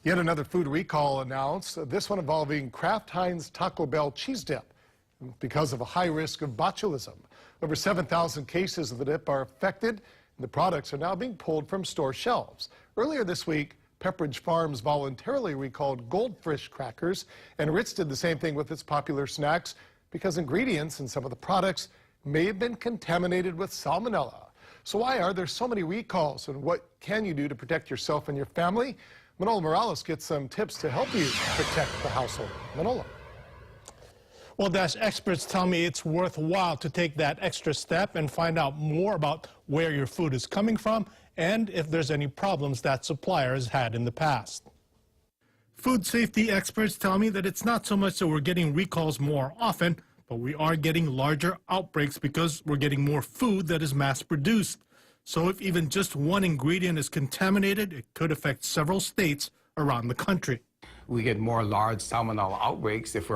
Yet another food recall announced, this one involving Kraft Heinz Taco Bell cheese dip because of a high risk of botulism. Over 7,000 cases of the dip are affected, and the products are now being pulled from store shelves. Earlier this week, Pepperidge Farms voluntarily recalled Goldfish crackers, and Ritz did the same thing with its popular snacks because ingredients in some of the products may have been contaminated with salmonella. So why are there so many recalls, and what can you do to protect yourself and your family? Manolo Morales gets some tips to help you protect the household. Manolo. Well, Dash, experts tell me it's worthwhile to take that extra step and find out more about where your food is coming from and if there's any problems that supplier has had in the past. Food safety experts tell me that it's not so much that we're getting recalls more often, but we are getting larger outbreaks because we're getting more food that is mass-produced. So if even just one ingredient is contaminated, it could affect several states around the country. We get more large salmonella outbreaks if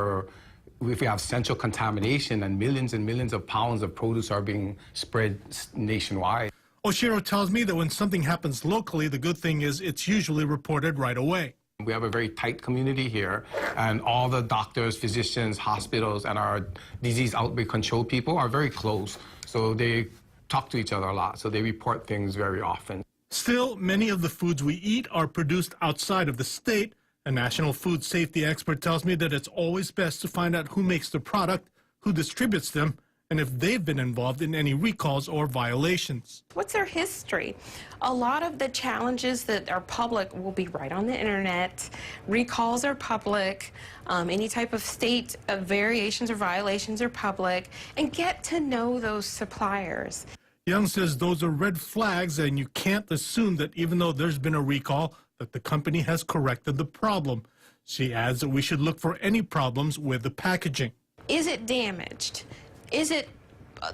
we have central contamination and millions of pounds of produce are being spread nationwide. Oshiro tells me that when something happens locally, the good thing is it's usually reported right away. We have a very tight community here, and all the doctors, physicians, hospitals, and our disease outbreak control people are very close. So they talk to each other a lot, so they report things very often. Still, many of the foods we eat are produced outside of the state. A national food safety expert tells me that it's always best to find out who makes the product, who distributes them, and if they've been involved in any recalls or violations. What's their history? A lot of the challenges that are public will be right on the internet. Recalls are public. Any type of state variations or violations are public. And get to know those suppliers. Young says those are red flags, and you can't assume that even though there's been a recall, that the company has corrected the problem. She adds that we should look for any problems with the packaging. Is it damaged? Is it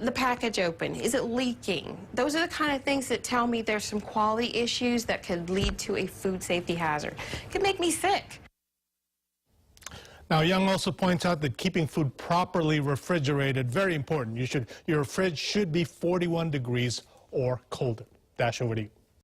the package open? Is it leaking? Those are the kind of things that tell me there's some quality issues that could lead to a food safety hazard. It could make me sick. Now, Young also points out that keeping food properly refrigerated, very important. Your fridge should be 41 degrees or colder. Dash, over to you.